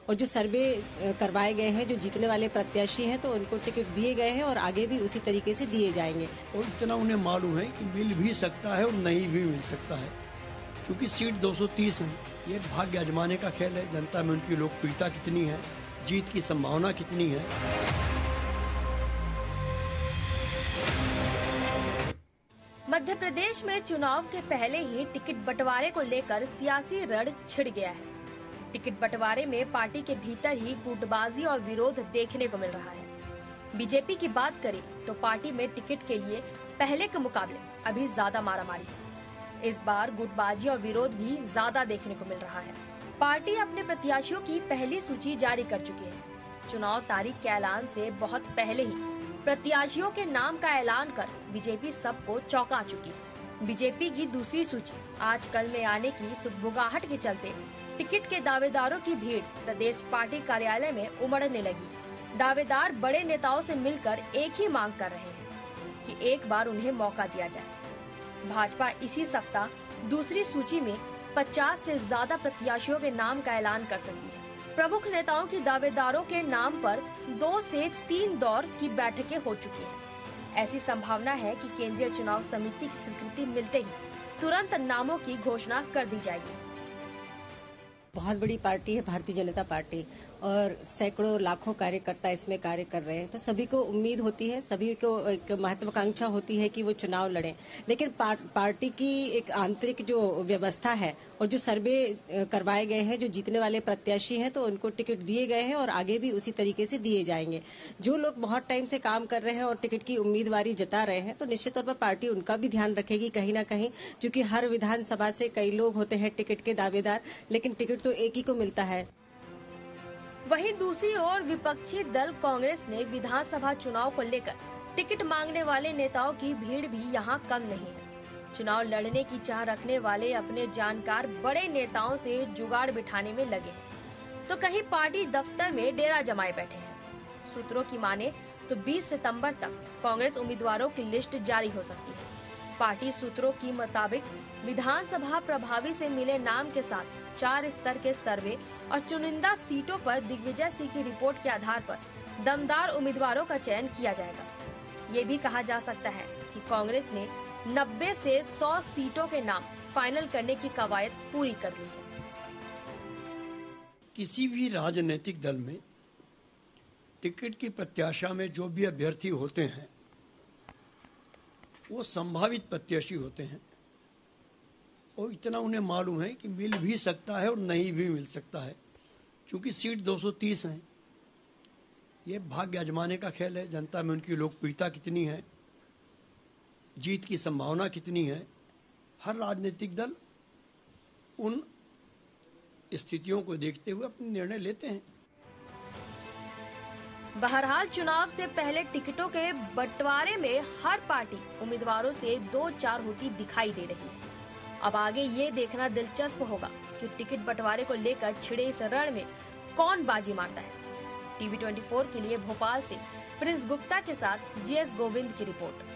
और जो सर्वे करवाए गए हैं, जो जीतने वाले प्रत्याशी हैं, तो उनको टिकट दिए गए हैं और आगे भी उसी तरीके से दिए जाएंगे। और इतना उन्हें मालूम है कि मिल भी सकता है और नहीं भी मिल सकता है, क्योंकि सीट 230 है। ये भाग्य आजमाने का खेल है। जनता में उनकी लोकप्रियता कितनी है, जीत की संभावना कितनी है। मध्य प्रदेश में चुनाव के पहले ही टिकट बंटवारे को लेकर सियासी रण छिड़ गया है। टिकट बंटवारे में पार्टी के भीतर ही गुटबाजी और विरोध देखने को मिल रहा है। बीजेपी की बात करें तो पार्टी में टिकट के लिए पहले के मुकाबले अभी ज्यादा मारामारी है। इस बार गुटबाजी और विरोध भी ज्यादा देखने को मिल रहा है। पार्टी अपने प्रत्याशियों की पहली सूची जारी कर चुकी है। चुनाव तारीख के ऐलान से बहुत पहले ही प्रत्याशियों के नाम का ऐलान कर बीजेपी सबको चौंका चुकी है। बीजेपी की दूसरी सूची आज कल में आने की सुगबुगाहट के चलते टिकट के दावेदारों की भीड़ प्रदेश पार्टी कार्यालय में उमड़ने लगी। दावेदार बड़े नेताओं से मिलकर एक ही मांग कर रहे हैं कि एक बार उन्हें मौका दिया जाए। भाजपा इसी सप्ताह दूसरी सूची में 50 से ज्यादा प्रत्याशियों के नाम का ऐलान कर सकती है। प्रमुख नेताओं की दावेदारों के नाम पर 2 से 3 दौर की बैठकें हो चुकी हैं। ऐसी संभावना है कि केंद्रीय चुनाव समिति की स्वीकृति मिलते ही तुरंत नामों की घोषणा कर दी जाएगी। बहुत बड़ी पार्टी है भारतीय जनता पार्टी और सैकड़ों लाखों कार्यकर्ता इसमें कार्य कर रहे हैं, तो सभी को उम्मीद होती है, सभी को एक महत्वाकांक्षा होती है कि वो चुनाव लड़ें। लेकिन पार्टी की एक आंतरिक जो व्यवस्था है और जो सर्वे करवाए गए हैं, जो जीतने वाले प्रत्याशी हैं, तो उनको टिकट दिए गए हैं और आगे भी उसी तरीके से दिए जाएंगे। जो लोग बहुत टाइम से काम कर रहे हैं और टिकट की उम्मीदवारी जता रहे हैं, तो निश्चित तौर पर पार्टी उनका भी ध्यान रखेगी कहीं ना कहीं, क्योंकि हर विधानसभा से कई लोग होते हैं टिकट के दावेदार, लेकिन टिकट तो एक ही को मिलता है। वहीं दूसरी ओर विपक्षी दल कांग्रेस ने विधानसभा चुनाव को लेकर टिकट मांगने वाले नेताओं की भीड़ भी यहां कम नहीं है। चुनाव लड़ने की चाह रखने वाले अपने जानकार बड़े नेताओं से जुगाड़ बिठाने में लगे हैं, तो कहीं पार्टी दफ्तर में डेरा जमाए बैठे हैं। सूत्रों की माने तो 20 सितंबर तक कांग्रेस उम्मीदवारों की लिस्ट जारी हो सकती है। पार्टी सूत्रों की मुताबिक विधानसभा प्रभावी से मिले नाम के साथ 4 स्तर के सर्वे और चुनिंदा सीटों पर दिग्विजय सिंह की रिपोर्ट के आधार पर दमदार उम्मीदवारों का चयन किया जाएगा। ये भी कहा जा सकता है कि कांग्रेस ने 90 से 100 सीटों के नाम फाइनल करने की कवायद पूरी कर ली है। किसी भी राजनीतिक दल में टिकट की प्रत्याशा में जो भी अभ्यर्थी होते हैं वो संभावित प्रत्याशी होते हैं, और इतना उन्हें मालूम है कि मिल भी सकता है और नहीं भी मिल सकता है, क्योंकि सीट 230 है। ये भाग्य आजमाने का खेल है। जनता में उनकी लोकप्रियता कितनी है, जीत की संभावना कितनी है। हर राजनीतिक दल उन स्थितियों को देखते हुए अपने निर्णय लेते हैं। बहरहाल चुनाव से पहले टिकटों के बंटवारे में हर पार्टी उम्मीदवारों से 2-4 होती दिखाई दे रही है। अब आगे ये देखना दिलचस्प होगा कि टिकट बंटवारे को लेकर छिड़े इस रण में कौन बाजी मारता है। टीवी 24 के लिए भोपाल से प्रिंस गुप्ता के साथ जीएस गोविंद की रिपोर्ट।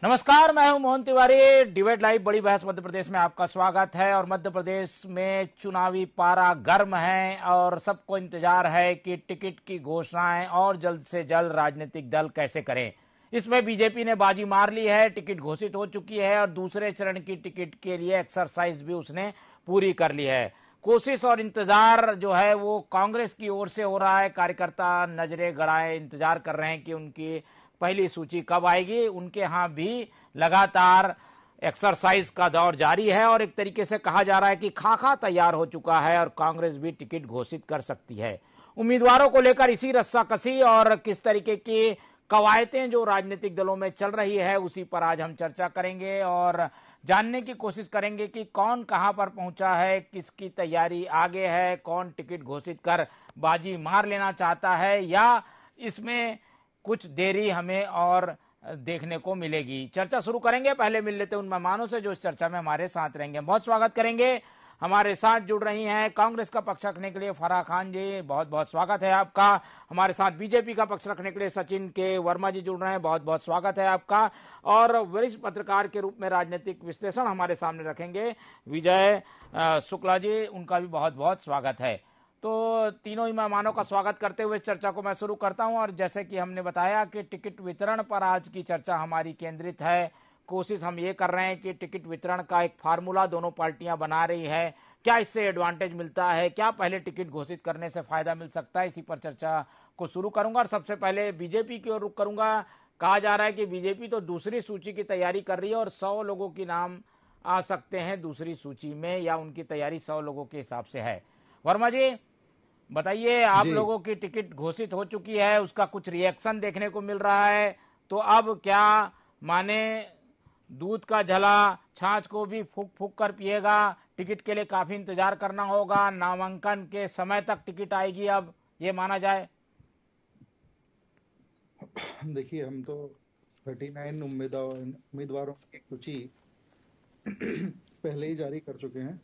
नमस्कार, मैं हूं मोहन तिवारी। डिबेट लाइव बड़ी बहस मध्य प्रदेश में आपका स्वागत है। और मध्य प्रदेश में चुनावी पारा गर्म है और सबको इंतजार है कि टिकट की घोषणाएं और जल्द से जल्द राजनीतिक दल कैसे करें। इसमें बीजेपी ने बाजी मार ली है, टिकट घोषित हो चुकी है और दूसरे चरण की टिकट के लिए एक्सरसाइज भी उसने पूरी कर ली है। कोशिश और इंतजार जो है वो कांग्रेस की ओर से हो रहा है। कार्यकर्ता नजरें गड़ाए इंतजार कर रहे हैं कि उनकी पहली सूची कब आएगी। उनके यहाँ भी लगातार एक्सरसाइज का दौर जारी है और एक तरीके से कहा जा रहा है कि खाका तैयार हो चुका है और कांग्रेस भी टिकट घोषित कर सकती है। उम्मीदवारों को लेकर इसी रस्साकसी और किस तरीके की कवायतें जो राजनीतिक दलों में चल रही है उसी पर आज हम चर्चा करेंगे और जानने की कोशिश करेंगे कि कौन कहां पर पहुंचा है, किसकी तैयारी आगे है, कौन टिकट घोषित कर बाजी मार लेना चाहता है या इसमें कुछ देरी हमें और देखने को मिलेगी। चर्चा शुरू करेंगे। पहले मिल लेते उन मेहमानों से जो इस चर्चा में हमारे साथ रहेंगे। बहुत स्वागत करेंगे हमारे साथ जुड़ रही हैं कांग्रेस का पक्ष रखने के लिए फराह खान जी, बहुत बहुत स्वागत है आपका। हमारे साथ बीजेपी का पक्ष रखने के लिए सचिन के वर्मा जी जुड़ रहे हैं, बहुत बहुत स्वागत है आपका। और वरिष्ठ पत्रकार के रूप में राजनीतिक विश्लेषण हमारे सामने रखेंगे विजय शुक्ला जी, उनका भी बहुत बहुत स्वागत है। तो तीनों ही मेहमानों का स्वागत करते हुए चर्चा को मैं शुरू करता हूं। और जैसे कि हमने बताया कि टिकट वितरण पर आज की चर्चा हमारी केंद्रित है। कोशिश हम ये कर रहे हैं कि टिकट वितरण का एक फार्मूला दोनों पार्टियां बना रही है, क्या इससे एडवांटेज मिलता है, क्या पहले टिकट घोषित करने से फायदा मिल सकता है, इसी पर चर्चा को शुरू करूंगा। और सबसे पहले बीजेपी की ओर रुख करूंगा। कहा जा रहा है कि बीजेपी तो दूसरी सूची की तैयारी कर रही है और 100 लोगों के नाम आ सकते हैं दूसरी सूची में, या उनकी तैयारी 100 लोगों के हिसाब से है। वर्मा जी बताइए, आप लोगों की टिकट घोषित हो चुकी है, उसका कुछ रिएक्शन देखने को मिल रहा है, तो अब क्या माने दूध का झला छाछ को भी फूक फूक कर पिएगा? टिकट के लिए काफी इंतजार करना होगा, नामांकन के समय तक टिकट आएगी, अब ये माना जाए? देखिए, हम तो 39 उम्मीदवारों की सूची पहले ही जारी कर चुके हैं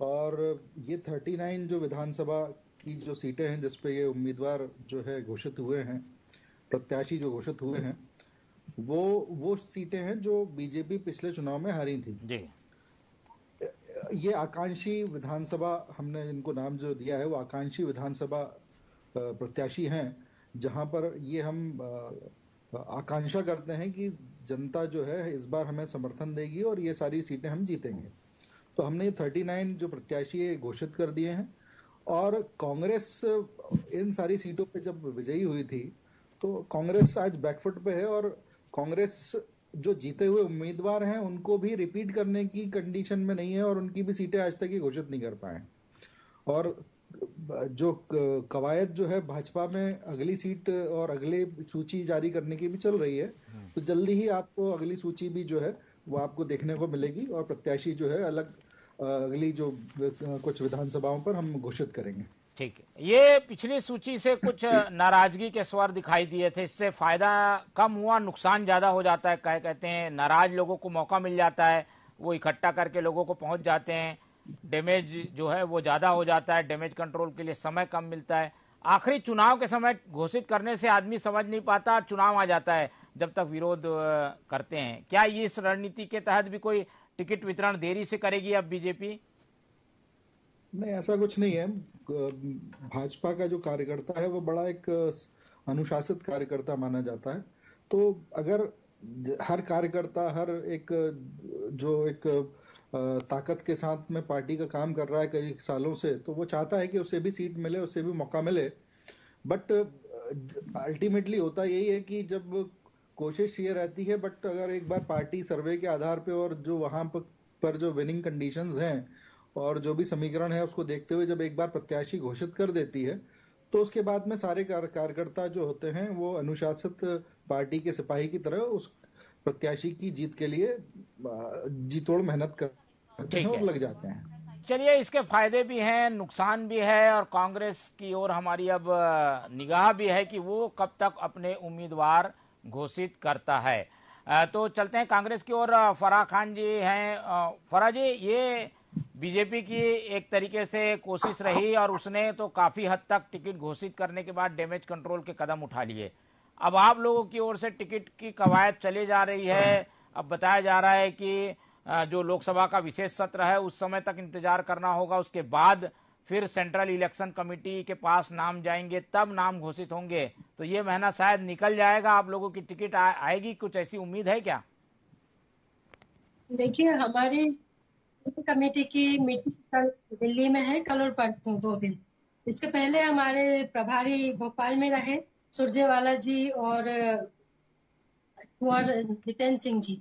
और ये 39 जो विधानसभा की जो सीटें हैं जिसपे ये उम्मीदवार जो है घोषित हुए हैं, प्रत्याशी जो घोषित हुए हैं, वो सीटें हैं जो बीजेपी पिछले चुनाव में हारी थी जी। ये आकांक्षी विधानसभा, हमने इनको नाम जो दिया है वो आकांक्षी विधानसभा प्रत्याशी हैं, जहां पर ये हम आकांक्षा करते हैं कि जनता जो है इस बार हमें समर्थन देगी और ये सारी सीटें हम जीतेंगे। तो हमने 39 जो प्रत्याशी घोषित कर दिए हैं और कांग्रेस इन सारी सीटों पे जब विजयी हुई थी तो कांग्रेस आज बैकफुट पे है और कांग्रेस जो जीते हुए उम्मीदवार हैं उनको भी रिपीट करने की कंडीशन में नहीं है और उनकी भी सीटें आज तक ही घोषित नहीं कर पाए। और जो कवायद जो है भाजपा में अगली सीट और अगली सूची जारी करने की भी चल रही है, तो जल्दी ही आपको अगली सूची भी जो है वो आपको देखने को मिलेगी और प्रत्याशी जो है अलग अगली जो कुछ विधानसभाओं पर हम घोषित करेंगे। ठीक है, ये पिछली सूची से कुछ नाराजगी के स्वर दिखाई दिए थे, इससे फायदा कम हुआ, नुकसान ज्यादा हो जाता है? कहते हैं नाराज लोगों को मौका मिल जाता है, वो इकट्ठा करके लोगों को पहुंच जाते हैं, डैमेज जो है वो ज्यादा हो जाता है, डैमेज कंट्रोल के लिए समय कम मिलता है। आखिरी चुनाव के समय घोषित करने से आदमी समझ नहीं पाता, चुनाव आ जाता है जब तक विरोध करते हैं। क्या इस रणनीति के तहत भी कोई टिकट वितरण देरी से करेगी अब बीजेपी? नहीं, ऐसा कुछ नहीं है। भाजपा का जो कार्यकर्ता है वो बड़ा एक अनुशासित कार्यकर्ता माना जाता है। तो अगर हर कार्यकर्ता हर एक जो एक ताकत के साथ में पार्टी का काम कर रहा है कई सालों से, तो वो चाहता है कि उसे भी सीट मिले, उसे भी मौका मिले। बट अल्टीमेटली होता यही है कि जब कोशिश ये रहती है, बट अगर एक बार पार्टी सर्वे के आधार पे और जो वहां पर जो विनिंग कंडीशंस हैं और जो भी समीकरण है उसको देखते हुए जब एक बार प्रत्याशी घोषित कर देती है तो उसके बाद में सारे कार्यकर्ता जो होते हैं वो अनुशासित पार्टी के सिपाही की तरह उस प्रत्याशी की जीत के लिए जीतोड़ मेहनत करते हैं और लग जाते हैं। चलिए, इसके फायदे भी हैं, नुकसान भी है, और कांग्रेस की ओर हमारी अब निगाह भी है कि वो कब तक अपने उम्मीदवार घोषित करता है। तो चलते हैं कांग्रेस की ओर। फराह खान जी हैं। फराह जी, ये बीजेपी की एक तरीके से कोशिश रही और उसने तो काफी हद तक टिकट घोषित करने के बाद डैमेज कंट्रोल के कदम उठा लिए। अब आप लोगों की ओर से टिकट की कवायद चली जा रही है। अब बताया जा रहा है कि जो लोकसभा का विशेष सत्र है उस समय तक इंतजार करना होगा, उसके बाद फिर सेंट्रल इलेक्शन कमेटी के पास नाम जाएंगे, तब नाम घोषित होंगे। तो ये महीना शायद निकल जाएगा, आप लोगों की टिकट आएगी, कुछ ऐसी उम्मीद है क्या? देखिए, हमारी कमेटी की मीटिंग कल दिल्ली में है, कल और परसों 2 दिन। इसके पहले हमारे प्रभारी भोपाल में रहे सुरजेवाला जी और कुंवर जितेंद्र सिंह जी।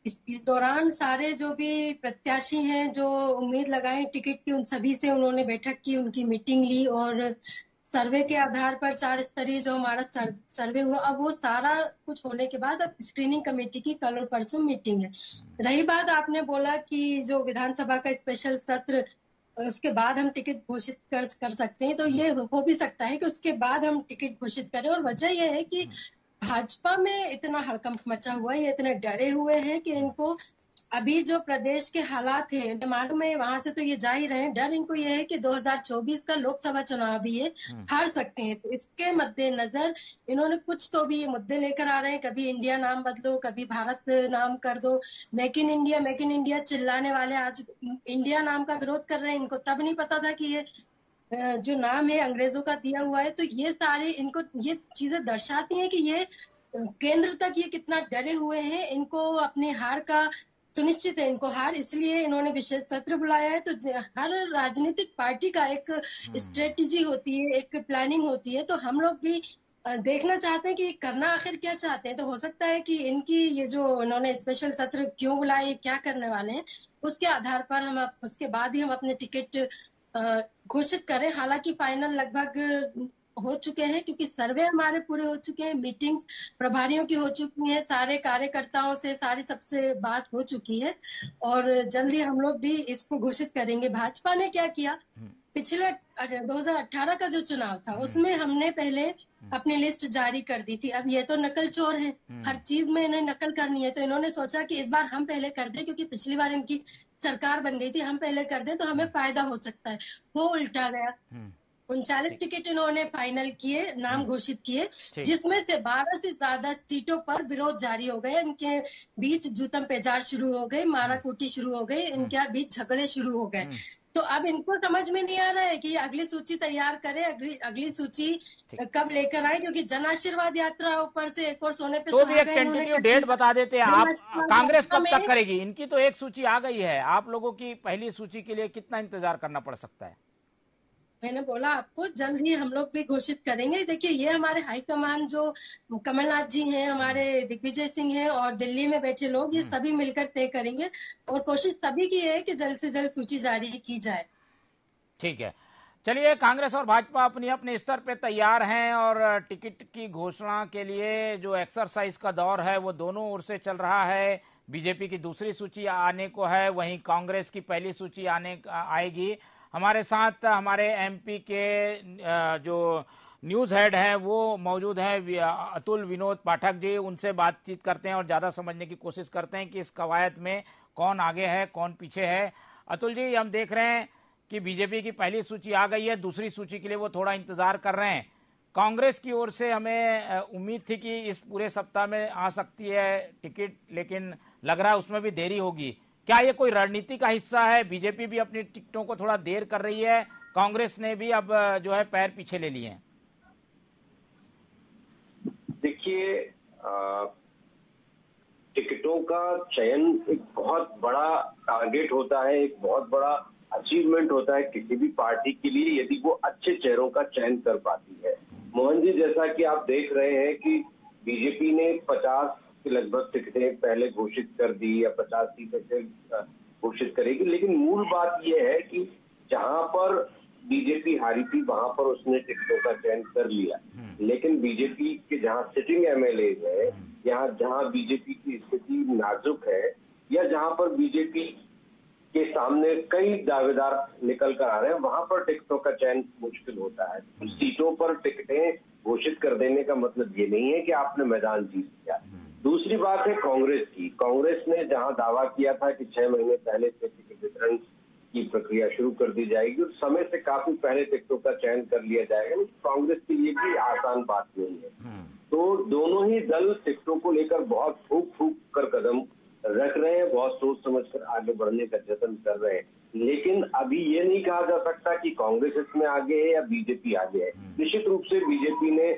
इस दौरान सारे जो भी प्रत्याशी हैं जो उम्मीद लगाए टिकट की, उन सभी से उन्होंने बैठक की, उनकी मीटिंग ली और सर्वे के आधार पर 4 स्तरीय जो हमारा सर्वे हुआ, अब वो सारा कुछ होने के बाद अब स्क्रीनिंग कमेटी की कल और परसों मीटिंग है। रही बात आपने बोला कि जो विधानसभा का स्पेशल सत्र उसके बाद हम टिकट घोषित कर सकते हैं, तो ये हो भी सकता है कि उसके बाद हम टिकट घोषित करें। और वजह यह है कि भाजपा में इतना हड़कंप मचा हुआ है, ये इतने डरे हुए हैं कि इनको अभी जो प्रदेश के हालात हैं, मालूम है वहां से तो ये जा ही रहे हैं। डर इनको ये है कि 2024 का लोकसभा चुनाव भी ये हार सकते हैं। तो इसके मद्देनजर इन्होंने कुछ तो भी ये मुद्दे लेकर आ रहे हैं। कभी इंडिया नाम बदलो, कभी भारत नाम कर दो, मेक इन इंडिया चिल्लाने वाले आज इंडिया नाम का विरोध कर रहे हैं। इनको तब नहीं पता था कि ये जो नाम है अंग्रेजों का दिया हुआ है। तो ये सारे इनको ये चीजें दर्शाती हैं कि ये केंद्र तक ये कितना डरे हुए हैं। इनको अपनी हार का सुनिश्चित है, इनको हार, इसलिए इन्होंने विशेष सत्र बुलाया है। तो हर राजनीतिक पार्टी का एक स्ट्रेटेजी होती है, एक प्लानिंग होती है। तो हम लोग भी देखना चाहते हैं कि करना आखिर क्या चाहते हैं। तो हो सकता है कि इनकी ये जो इन्होंने स्पेशल सत्र क्यों बुलाए, क्या करने वाले हैं, उसके आधार पर हम उसके बाद ही हम अपने टिकट घोषित करें। हालांकि फाइनल लगभग हो चुके हैं, क्योंकि सर्वे हमारे पूरे हो चुके हैं, मीटिंग्स प्रभारियों की हो चुकी हैं, सारे कार्यकर्ताओं से सारी सबसे बात हो चुकी है और जल्दी हम लोग भी इसको घोषित करेंगे। भाजपा ने क्या किया, पिछले 2018 का जो चुनाव था उसमें हमने पहले अपनी लिस्ट जारी कर दी थी। अब ये तो नकल चोर है, हर चीज में इन्हें नकल करनी है। तो इन्होंने सोचा कि इस बार हम पहले कर दें, क्योंकि पिछली बार इनकी सरकार बन गई थी, हम पहले कर दें तो हमें फायदा हो सकता है। वो उल्टा गया। 39 टिकट इन्होंने फाइनल किए, नाम घोषित किए, जिसमें से 12 से ज्यादा सीटों पर विरोध जारी हो गए। इनके बीच जूतम पेजार शुरू हो गए, माराकूटी शुरू हो गई, इनके बीच झगड़े शुरू हो गए। तो अब इनको समझ में नहीं आ रहा है कि अगली सूची तैयार करे, अगली सूची कब लेकर आए, क्योंकि जन आशीर्वाद यात्रा ऊपर से एक और सोने पे तो भी एक टेंटेटिव डेट बता देते हैं आप, कांग्रेस कब तक करेगी? इनकी तो एक सूची आ गई है, आप लोगों की पहली सूची के लिए कितना इंतजार करना पड़ सकता है? मैंने बोला आपको जल्द ही हम लोग भी घोषित करेंगे। देखिए, ये हमारे हाईकमान जो कमलनाथ जी हैं, हमारे दिग्विजय सिंह हैं और दिल्ली में बैठे लोग, ये सभी मिलकर तय करेंगे और कोशिश सभी की है कि जल्द से जल्द सूची जारी की जाए। ठीक है, चलिए, कांग्रेस और भाजपा अपनी अपने स्तर पे तैयार हैं और टिकट की घोषणा के लिए जो एक्सरसाइज का दौर है वो दोनों ओर से चल रहा है। बीजेपी की दूसरी सूची आने को है, वहीं कांग्रेस की पहली सूची आएगी। हमारे साथ हमारे एमपी के जो न्यूज़ हेड हैं वो मौजूद हैं, अतुल विनोद पाठक जी। उनसे बातचीत करते हैं और ज़्यादा समझने की कोशिश करते हैं कि इस कवायद में कौन आगे है, कौन पीछे है। अतुल जी, हम देख रहे हैं कि बीजेपी की पहली सूची आ गई है, दूसरी सूची के लिए वो थोड़ा इंतजार कर रहे हैं। कांग्रेस की ओर से हमें उम्मीद थी कि इस पूरे सप्ताह में आ सकती है टिकट, लेकिन लग रहा है उसमें भी देरी होगी। क्या ये कोई रणनीति का हिस्सा है? बीजेपी भी अपनी टिकटों को थोड़ा देर कर रही है, कांग्रेस ने भी अब जो है पैर पीछे ले लिए हैं। देखिए, टिकटों का चयन एक बहुत बड़ा टारगेट होता है, एक बहुत बड़ा अचीवमेंट होता है किसी भी पार्टी के लिए, यदि वो अच्छे चेहरों का चयन कर पाती है। मोहन जी, जैसा कि आप देख रहे हैं कि बीजेपी ने 50 के लगभग टिकटें पहले घोषित कर दी या 50 टिकटें घोषित करेगी, लेकिन मूल बात यह है कि जहां पर बीजेपी हारी थी वहां पर उसने टिकटों का चयन कर लिया। लेकिन बीजेपी के जहां सिटिंग एमएलए है, जहां बीजेपी की स्थिति नाजुक है, या जहां पर बीजेपी के सामने कई दावेदार निकल कर आ रहे हैं, वहां पर टिकटों का चयन मुश्किल होता है। कुछ सीटों पर टिकटें घोषित कर देने का मतलब ये नहीं है कि आपने मैदान जीत लिया। दूसरी बात है कांग्रेस की। कांग्रेस ने जहां दावा किया था कि 6 महीने पहले से टिकट वितरण की प्रक्रिया शुरू कर दी जाएगी और समय से काफी पहले टिकटों का चयन कर लिया जाएगा, कांग्रेस के लिए भी आसान बात नहीं है। तो दोनों ही दल टिकटों को लेकर बहुत फूक फूक कर कदम रख रहे हैं, बहुत सोच समझकर आगे बढ़ने का जतन कर रहे हैं। लेकिन अभी ये नहीं कहा जा सकता कि कांग्रेस इसमें आगे है या बीजेपी आगे है। निश्चित रूप से बीजेपी ने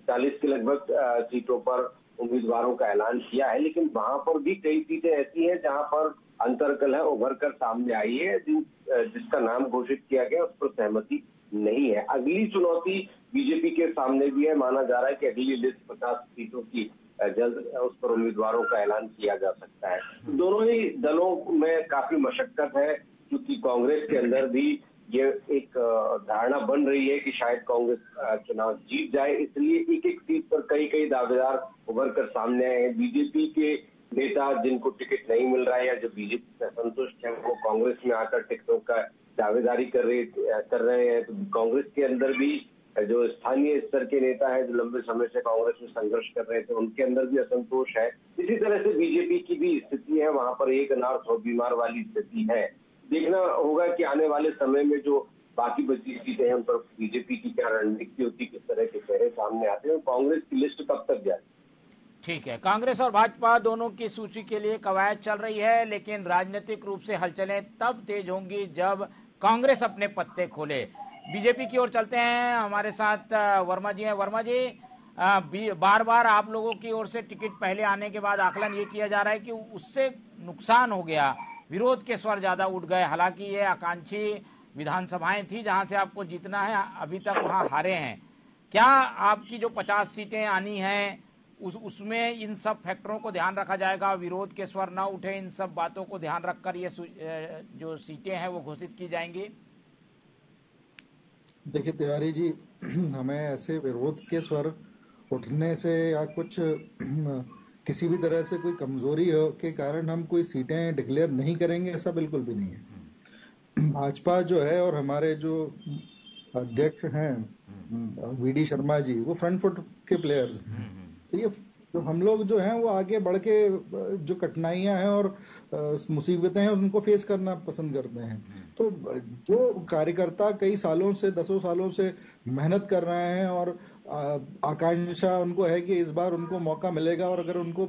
40 के लगभग सीटों पर उम्मीदवारों का ऐलान किया है, लेकिन वहां पर भी कई सीटें ऐसी हैं जहां पर अंतर्कलह उभर कर सामने आई है, जिसका नाम घोषित किया गया उस पर सहमति नहीं है। अगली चुनौती बीजेपी के सामने भी है। माना जा रहा है कि अगली लिस्ट 50 सीटों की जल्द उस पर उम्मीदवारों का ऐलान किया जा सकता है। दोनों ही दलों में काफी मशक्कत है, क्योंकि कांग्रेस के अंदर भी ये एक धारणा बन रही है कि शायद कांग्रेस चुनाव जीत जाए, इसलिए एक एक सीट पर कई कई दावेदार उभर कर सामने आए हैं। बीजेपी के नेता जिनको टिकट नहीं मिल रहा है या जो बीजेपी से संतुष्ट है, वो कांग्रेस में आकर टिकटों का दावेदारी कर रहे हैं। तो कांग्रेस के अंदर भी जो स्थानीय स्तर के नेता है, जो लंबे समय से कांग्रेस में संघर्ष कर रहे थे, उनके अंदर भी असंतोष है। इसी तरह से बीजेपी की भी स्थिति है, वहां पर एक अनार 100 बीमार वाली स्थिति है। देखना होगा कि आने वाले समय में जो बाकी बची सीटें हैं उन पर बीजेपी की क्या रणनीति होती, किस तरह के चेहरे सामने आते हैं, कांग्रेस की लिस्ट कब तक जाती। ठीक है, कांग्रेस और भाजपा दोनों की सूची के लिए कवायद चल रही है, लेकिन राजनीतिक रूप से हलचलें तब तेज होंगी जब कांग्रेस अपने पत्ते खोले। बीजेपी की ओर चलते हैं, हमारे साथ वर्मा जी हैं। वर्मा जी, बार बार आप लोगों की ओर से टिकट पहले आने के बाद आकलन ये किया जा रहा है कि उससे नुकसान हो गया, विरोध के स्वर ज्यादा उठ गए। हालांकि ये आकांक्षी विधानसभाएं थी जहां से आपको जीतना है, अभी तक वहां हारे हैं। क्या आपकी जो 50 सीटें आनी हैं उसमें इन सब फैक्टरों को ध्यान रखा जाएगा, विरोध के स्वर न उठे, इन सब बातों को ध्यान रखकर ये जो सीटें हैं वो घोषित की जाएंगी? देखिए तिवारी जी, हमें ऐसे विरोध के स्वर उठने से या कुछ किसी भी तरह से कोई कमजोरी हो के कारण हम कोई सीटें डिक्लेयर नहीं करेंगे, ऐसा बिल्कुल भी नहीं है। भाजपा जो है और हमारे जो अध्यक्ष हैं वीडी शर्मा जी, वो फ्रंट फुट के प्लेयर्स हैं। तो ये जो हम लोग जो हैं वो आगे बढ़ के जो कठिनाइयां हैं और मुसीबतें हैं उनको फेस करना पसंद करते हैं। तो जो कार्यकर्ता कई सालों से, 10 सालों से मेहनत कर रहे हैं और आकांक्षा उनको है कि इस बार उनको मौका मिलेगा, और अगर उनको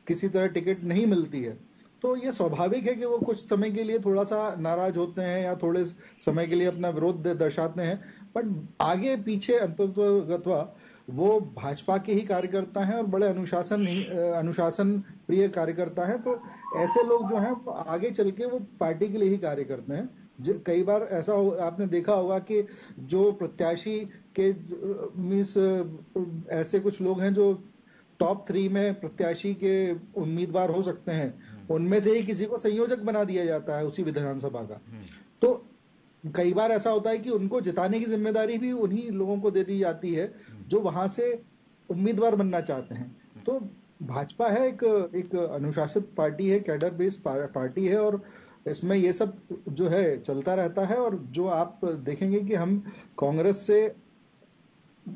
किसी तरह टिकट नहीं मिलती है तो ये स्वाभाविक है कि वो कुछ समय के लिए थोड़ा सा नाराज होते हैं या थोड़े समय के लिए अपना विरोध दर्शाते हैं। बट आगे पीछे अंततः वो भाजपा के ही कार्यकर्ता हैं और बड़े अनुशासन प्रिय कार्यकर्ता हैं। तो ऐसे लोग जो हैं आगे चल के वो पार्टी के लिए ही कार्य करते हैं। कई बार ऐसा आपने देखा होगा कि जो प्रत्याशी के मीन्स ऐसे कुछ लोग हैं जो टॉप 3 में प्रत्याशी के उम्मीदवार हो सकते हैं, उनमें से ही किसी को संयोजक बना दिया जाता है उसी विधानसभा का। तो कई बार ऐसा होता है कि उनको जिताने की जिम्मेदारी भी उन्हीं लोगों को दे दी जाती है जो वहां से उम्मीदवार बनना चाहते हैं। तो भाजपा है एक अनुशासित पार्टी है, कैडर बेस्ड पार्टी है, और इसमें ये सब जो है चलता रहता है। और जो आप देखेंगे कि हम कांग्रेस से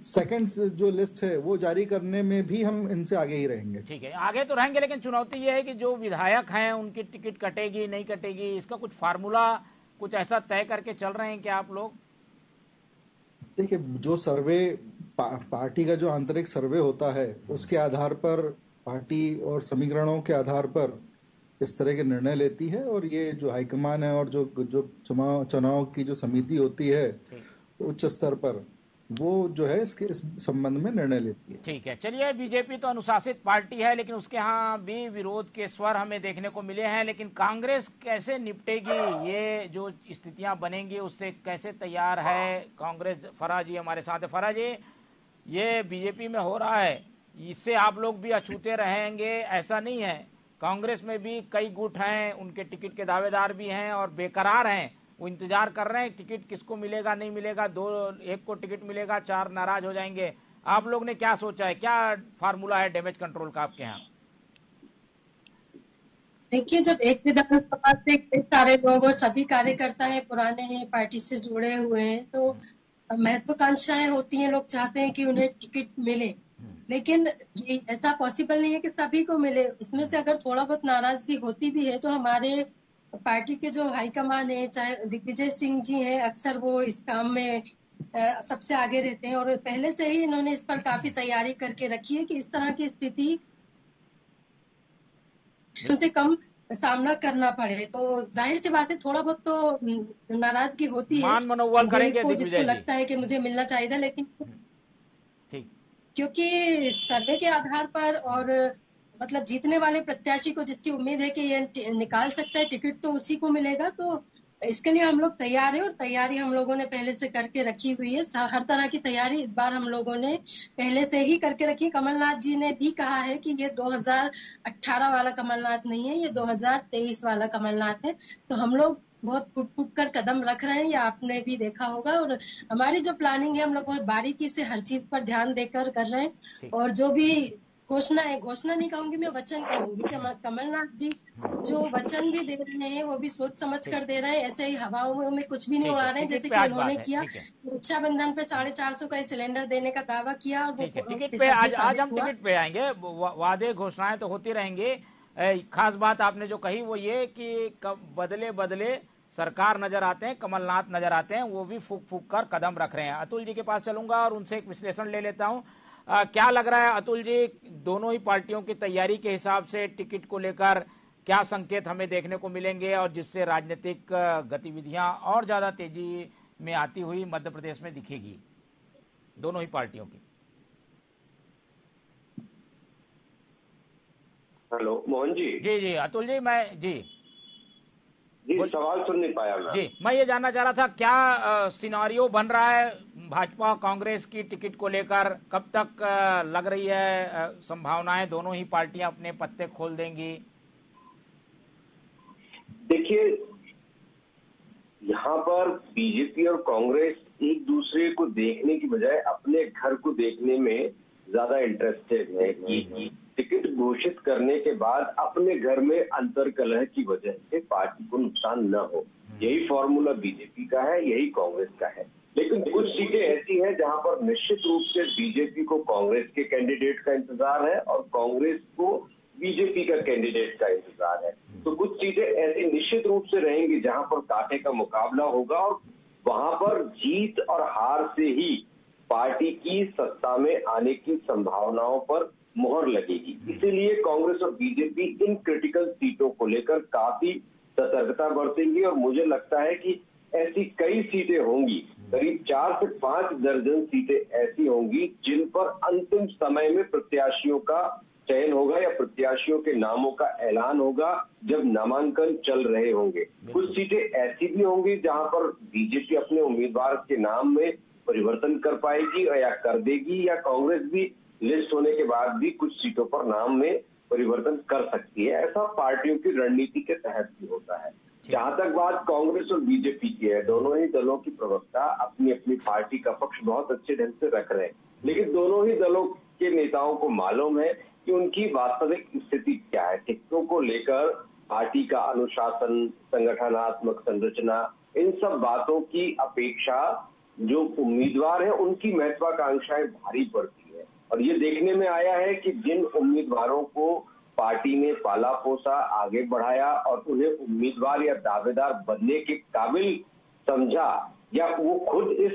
सेकंड जो लिस्ट है वो जारी करने में भी हम इनसे आगे ही रहेंगे। ठीक है, आगे तो रहेंगे, लेकिन चुनौती ये है कि जो विधायक हैं उनकी टिकट कटेगी नहीं कटेगी, इसका कुछ फार्मूला कुछ ऐसा तय करके चल रहे हैं क्या आप लोग? देखिए, जो सर्वे पार्टी का जो आंतरिक सर्वे होता है उसके आधार पर पार्टी और समीकरणों के आधार पर इस तरह के निर्णय लेती है, और ये जो हाईकमान है और जो चुनाव की जो समिति होती है उच्च स्तर पर, वो जो है इस संबंध में निर्णय लेती है। ठीक है, चलिए, बीजेपी तो अनुशासित पार्टी है, लेकिन उसके यहाँ भी विरोध के स्वर हमें देखने को मिले हैं। लेकिन कांग्रेस कैसे निपटेगी, ये जो स्थितियां बनेंगी उससे कैसे तैयार है कांग्रेस? फराज जी हमारे साथ है। फराज जी, ये बीजेपी में हो रहा है, इससे आप लोग भी अछूते रहेंगे ऐसा नहीं है? कांग्रेस में भी कई गुट हैं, उनके टिकट के दावेदार भी हैं और बेकरार हैं, वो इंतजार कर रहे हैं टिकट किसको मिलेगा नहीं मिलेगा, एक को टिकट मिलेगा 4 नाराज हो जाएंगे। आप लोग ने क्या सोचा है, क्या फार्मूला है डैमेज कंट्रोल का आपके यहाँ? देखिए, जब एक विधानसभा से कई सारे लोग और सभी कार्यकर्ता हैं पुराने हैं, पार्टी से जुड़े हुए हैं, तो महत्वाकांक्षाएं होती हैं, लोग चाहते हैं कि उन्हें टिकट मिले, लेकिन ये ऐसा पॉसिबल नहीं है कि सभी को मिले। इसमें से अगर थोड़ा बहुत नाराजगी होती भी है तो हमारे पार्टी के जो हाईकमान है, चाहे दिग्विजय सिंह जी हैं, अक्सर वो इस काम में सबसे आगे रहते हैं और पहले से ही इन्होंने इस पर काफी तैयारी करके रखी है कि इस तरह की स्थिति कम से कम सामना करना पड़े। तो जाहिर सी बात है थोड़ा बहुत तो नाराजगी होती है, मनोबल करेंगे जिसको लगता है कि मुझे मिलना चाहिए था, लेकिन क्योंकि सर्वे के आधार पर और मतलब जीतने वाले प्रत्याशी को जिसकी उम्मीद है कि ये निकाल सकता है टिकट, तो उसी को मिलेगा। तो इसके लिए हम लोग तैयार हैं और तैयारी हम लोगों ने पहले से करके रखी हुई है। हर तरह की तैयारी इस बार हम लोगों ने पहले से ही करके रखी है। कमलनाथ जी ने भी कहा है कि ये 2018 वाला कमलनाथ नहीं है, ये 2023 वाला कमलनाथ है। तो हम लोग बहुत फुक कर कदम रख रहे हैं, ये आपने भी देखा होगा। और हमारी जो प्लानिंग है हम लोग बहुत बारीकी से हर चीज पर ध्यान देकर कर रहे हैं, और जो भी घोषणा नहीं कहूंगी, मैं वचन कहूंगी कि कमलनाथ जी जो वचन भी दे रहे हैं वो भी सोच समझ कर दे रहे हैं, ऐसे ही हवाओं में कुछ भी नहीं उड़ा रहे हैं, जैसे कि उन्होंने किया रक्षाबंधन पे 450 का सिलेंडर देने का दावा किया और ठीक है। टिकट पे आज हम टिकट पे आएंगे, वादे घोषणाएं तो होती रहेंगी। खास बात आपने जो कही वो ये कि बदले बदले सरकार नजर आते हैं, कमलनाथ नजर आते हैं, वो भी फूक फूक कर कदम रख रहे हैं। अतुल जी के पास चलूंगा और उनसे एक विश्लेषण ले लेता हूं। क्या लग रहा है अतुल जी, दोनों ही पार्टियों की तैयारी के हिसाब से टिकट को लेकर क्या संकेत हमें देखने को मिलेंगे और जिससे राजनीतिक गतिविधियां और ज्यादा तेजी में आती हुई मध्य प्रदेश में दिखेगी दोनों ही पार्टियों की? हेलो मोहन जी। जी अतुल जी, मैं जी सवाल सुन नहीं पाया मैं। जी, मैं ये जानना चाह रहा था क्या सिनारियो बन रहा है भाजपा कांग्रेस की टिकट को लेकर? कब तक लग रही है संभावनाएं दोनों ही पार्टियां अपने पत्ते खोल देंगी? देखिए, यहाँ पर बीजेपी और कांग्रेस एक दूसरे को देखने की बजाय अपने घर को देखने में ज्यादा इंटरेस्टेड है कि टिकट घोषित करने के बाद अपने घर में अंतर्कलह की वजह से पार्टी को नुकसान न हो। यही फॉर्मूला बीजेपी का है, यही कांग्रेस का है। लेकिन कुछ सीटें ऐसी हैं जहां पर निश्चित रूप से बीजेपी को कांग्रेस के कैंडिडेट का इंतजार है और कांग्रेस को बीजेपी का कैंडिडेट का इंतजार है। तो कुछ सीटें ऐसी निश्चित रूप से रहेंगी जहां पर कांटे का मुकाबला होगा और वहां पर जीत और हार से ही पार्टी की सत्ता में आने की संभावनाओं पर मुहर लगेगी। इसीलिए कांग्रेस और बीजेपी इन क्रिटिकल सीटों को लेकर काफी सतर्कता बरतेंगी और मुझे लगता है कि ऐसी कई सीटें होंगी, करीब 4 से 5 दर्जन सीटें ऐसी होंगी जिन पर अंतिम समय में प्रत्याशियों का चयन होगा या प्रत्याशियों के नामों का ऐलान होगा जब नामांकन चल रहे होंगे। कुछ सीटें ऐसी भी होंगी जहां पर बीजेपी अपने उम्मीदवार के नाम में परिवर्तन कर पाएगी या कर देगी, या कांग्रेस भी लिस्ट होने के बाद भी कुछ सीटों पर नाम में परिवर्तन कर सकती है। ऐसा पार्टियों की रणनीति के तहत भी होता है। जहां तक बात कांग्रेस और बीजेपी की है, दोनों ही दलों की प्रवक्ता अपनी अपनी पार्टी का पक्ष बहुत अच्छे ढंग से रख रहे हैं, लेकिन दोनों ही दलों के नेताओं को मालूम है कि उनकी वास्तविक स्थिति क्या है। टिकटों को लेकर पार्टी का अनुशासन, संगठनात्मक संरचना, इन सब बातों की अपेक्षा जो उम्मीदवार है उनकी महत्वाकांक्षाएं भारी पड़ती है। और ये देखने में आया है कि जिन उम्मीदवारों को पार्टी ने पाला पोसा, आगे बढ़ाया और उन्हें उम्मीदवार या दावेदार बनने के काबिल समझा, या वो खुद इस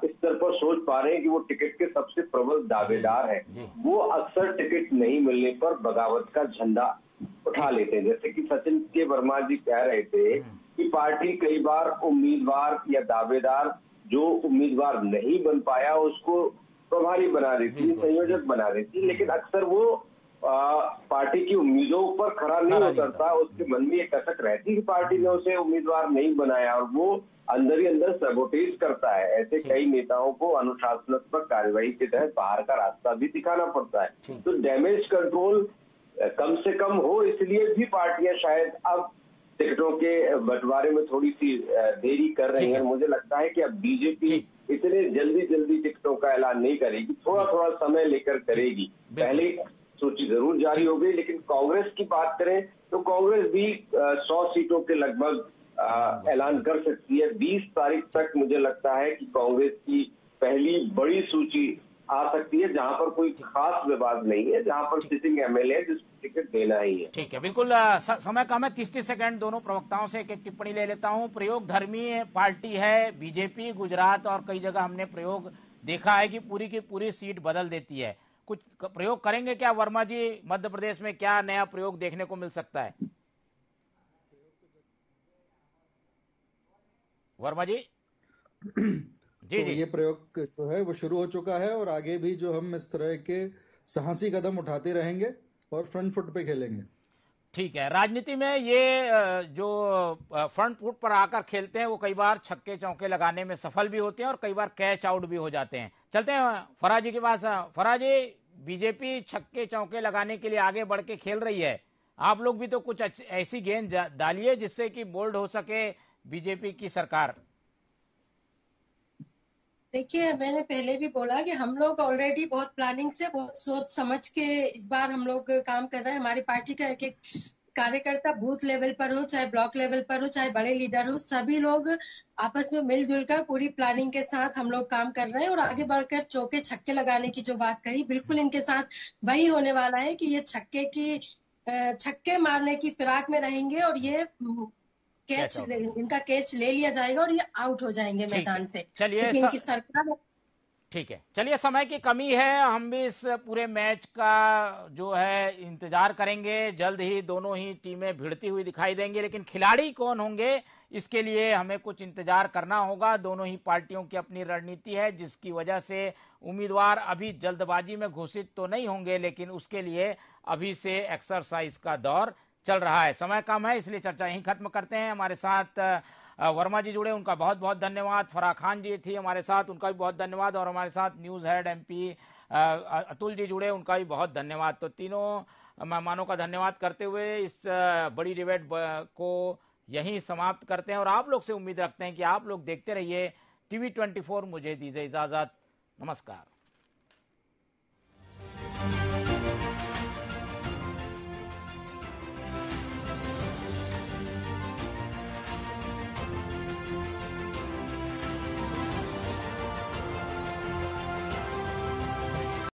स्तर पर सोच पा रहे हैं कि वो टिकट के सबसे प्रबल दावेदार है, वो अक्सर टिकट नहीं मिलने पर बगावत का झंडा उठा लेते हैं। जैसे कि सचिन के वर्मा जी कह रहे थे कि पार्टी कई बार उम्मीदवार या दावेदार जो उम्मीदवार नहीं बन पाया उसको प्रभारी बना देती, संयोजक बना देती, लेकिन अक्सर वो पार्टी की उम्मीदों पर खरा नहीं उतरता। उसके मन में एक कसक रहती कि पार्टी ने उसे उम्मीदवार नहीं बनाया और वो अंदर ही अंदर सबोटेज करता है। ऐसे कई नेताओं को अनुशासनात्मक कार्रवाई के तहत बाहर का रास्ता भी दिखाना पड़ता है। तो डैमेज कंट्रोल कम से कम हो, इसलिए भी पार्टियां शायद अब टिकटों के बंटवारे में थोड़ी सी देरी कर रही है। मुझे लगता है कि अब बीजेपी इतने जल्दी टिकटों का ऐलान नहीं करेगी, थोड़ा थोड़ा समय लेकर करेगी। पहले सूची जरूर जारी हो गई, लेकिन कांग्रेस की बात करें तो कांग्रेस भी 100 सीटों के लगभग ऐलान कर सकती है। 20 तारीख तक मुझे लगता है कि कांग्रेस की पहली बड़ी सूची आ सकती है, जहां पर कोई खास विवाद नहीं है, जहां पर सिटिंग एमएलए है जिसको टिकट देना ही है। ठीक है, बिल्कुल समय कम है, 30 सेकंड दोनों प्रवक्ताओं से एक एक टिप्पणी ले लेता हूं। प्रयोग धर्मी पार्टी है बीजेपी, गुजरात और कई जगह हमने प्रयोग देखा है कि पूरी की पूरी सीट बदल देती है। कुछ प्रयोग करेंगे क्या वर्मा जी? मध्य प्रदेश में क्या नया प्रयोग देखने को मिल सकता है वर्मा जी? जी, तो ये प्रयोग जो है वो शुरू हो चुका है और आगे भी जो हम इस तरह के साहसी कदम उठाते रहेंगे और फ्रंट फुट पे खेलेंगे। ठीक है, राजनीति में ये जो फ्रंट फुट पर आकर खेलते हैं वो कई बार छक्के चौके लगाने में सफल भी होते हैं और कई बार कैच आउट भी हो जाते हैं। चलते हैं फराज जी के पास। फराज जी, बीजेपी छक्के चौके लगाने के लिए आगे बढ़ के खेल रही है, आप लोग भी तो कुछ ऐसी गेंद डालिए जिससे कि बोल्ड हो सके बीजेपी की सरकार। देखिए, मैंने पहले भी बोला कि हम लोग ऑलरेडी बहुत प्लानिंग से, बहुत सोच समझ के इस बार हम लोग काम कर रहे हैं। हमारी पार्टी का एक एक कार्यकर्ता बूथ लेवल पर हो, चाहे ब्लॉक लेवल पर हो, चाहे बड़े लीडर हो, सभी लोग आपस में मिलजुल कर पूरी प्लानिंग के साथ हम लोग काम कर रहे हैं। और आगे बढ़कर चौके छक्के लगाने की जो बात कही, बिल्कुल इनके साथ वही होने वाला है कि ये छक्के मारने की फिराक में रहेंगे और ये इनका कैच ले लिया जाएगा और ये आउट हो जाएंगे मैदान से। चलिए क्योंकि इनकी सरकार, ठीक है, चलिए समय की कमी है, हम भी इस पूरे मैच का जो है इंतजार करेंगे। जल्द ही दोनों ही टीमें भिड़ती हुई दिखाई देंगी, लेकिन खिलाड़ी कौन होंगे इसके लिए हमें कुछ इंतजार करना होगा। दोनों ही पार्टियों की अपनी रणनीति है, जिसकी वजह से उम्मीदवार अभी जल्दबाजी में घोषित तो नहीं होंगे, लेकिन उसके लिए अभी से एक्सरसाइज का दौर चल रहा है। समय कम है, इसलिए चर्चा यहीं खत्म करते हैं। हमारे साथ वर्मा जी जुड़े, उनका बहुत बहुत धन्यवाद। फराह खान जी थी हमारे साथ, उनका भी बहुत धन्यवाद। और हमारे साथ news head MP Atul ji जुड़े, उनका भी बहुत धन्यवाद। तो तीनों मेहमानों का धन्यवाद करते हुए इस बड़ी डिबेट को यहीं समाप्त करते हैं और आप लोग से उम्मीद रखते हैं कि आप लोग देखते रहिए TV 24। मुझे दीजिए इजाजत, नमस्कार।